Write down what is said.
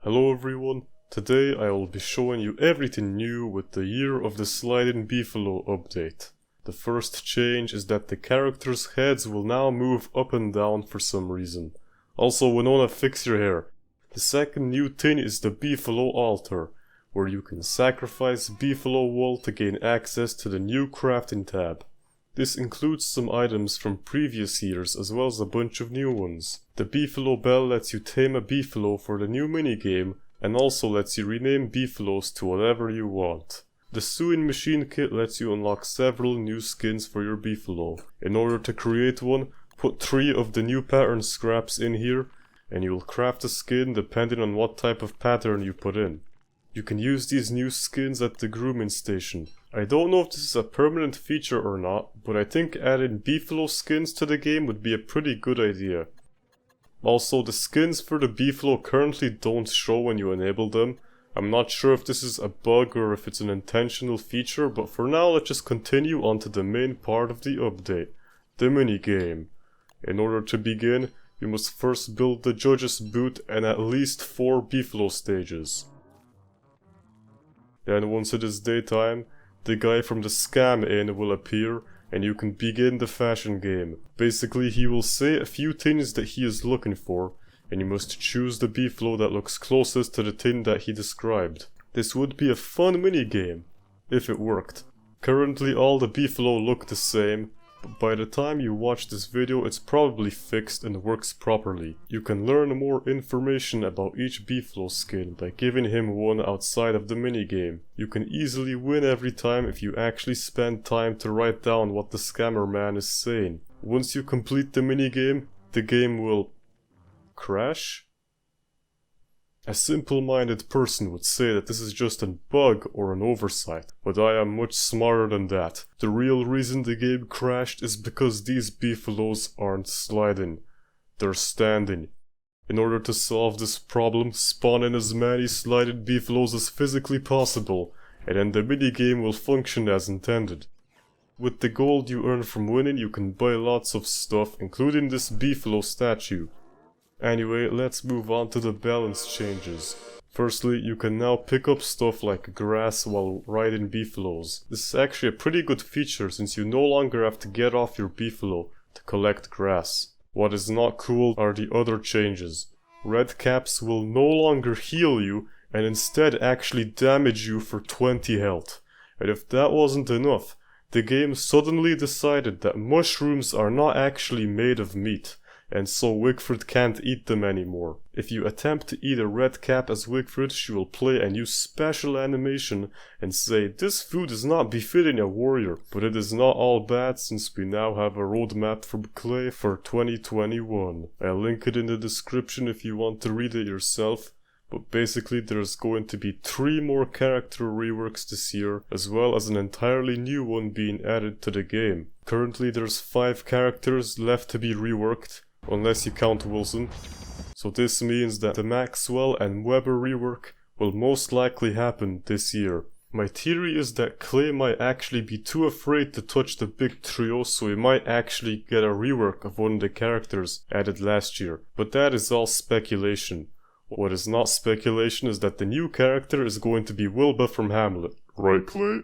Hello everyone, today I will be showing you everything new with the Year of the Sliding Beefalo update. The first change is that the characters' heads will now move up and down for some reason. Also, Winona, fix your hair. The second new thing is the Beefalo altar, where you can sacrifice beefalo wool to gain access to the new crafting tab. This includes some items from previous years as well as a bunch of new ones. The beefalo bell lets you tame a beefalo for the new minigame and also lets you rename beefalos to whatever you want. The sewing machine kit lets you unlock several new skins for your beefalo. In order to create one, put 3 of the new pattern scraps in here and you will craft a skin depending on what type of pattern you put in. You can use these new skins at the grooming station. I don't know if this is a permanent feature or not, but I think adding beefalo skins to the game would be a pretty good idea. Also, the skins for the beefalo currently don't show when you enable them. I'm not sure if this is a bug or if it's an intentional feature, but for now let's just continue on to the main part of the update, the minigame. In order to begin, you must first build the judge's booth and at least 4 beefalo stages. Then once it is daytime, the guy from the scam inn will appear and you can begin the fashion game. Basically, he will say a few things that he is looking for and you must choose the beefalo that looks closest to the thing that he described. This would be a fun minigame, if it worked. Currently all the beefalo look the same, but by the time you watch this video it's probably fixed and works properly. You can learn more information about each beefalo skin by giving him one outside of the minigame. You can easily win every time if you actually spend time to write down what the scammer man is saying. Once you complete the minigame, the game will crash? A simple-minded person would say that this is just a bug or an oversight, but I am much smarter than that. The real reason the game crashed is because these beefalos aren't sliding, they're standing. In order to solve this problem, spawn in as many sliding beefalos as physically possible, and then the minigame will function as intended. With the gold you earn from winning, you can buy lots of stuff, including this beefalo statue. Anyway, let's move on to the balance changes. Firstly, you can now pick up stuff like grass while riding beefalos. This is actually a pretty good feature since you no longer have to get off your beefalo to collect grass. What is not cool are the other changes. Red caps will no longer heal you and instead actually damage you for 20 health. And if that wasn't enough, the game suddenly decided that mushrooms are not actually made of meat, and so Wigfrid can't eat them anymore. If you attempt to eat a red cap as Wigfrid, she will play a new special animation and say, "This food is not befitting a warrior," but it is not all bad since we now have a roadmap from Clay for 2021. I'll link it in the description if you want to read it yourself. But basically there's going to be 3 more character reworks this year, as well as an entirely new one being added to the game. Currently there's 5 characters left to be reworked, unless you count Wilson. So this means that the Maxwell and Weber rework will most likely happen this year. My theory is that Clay might actually be too afraid to touch the big trio, so he might actually get a rework of one of the characters added last year. But that is all speculation. What is not speculation is that the new character is going to be Wilbur from Hamlet. Right, Clay?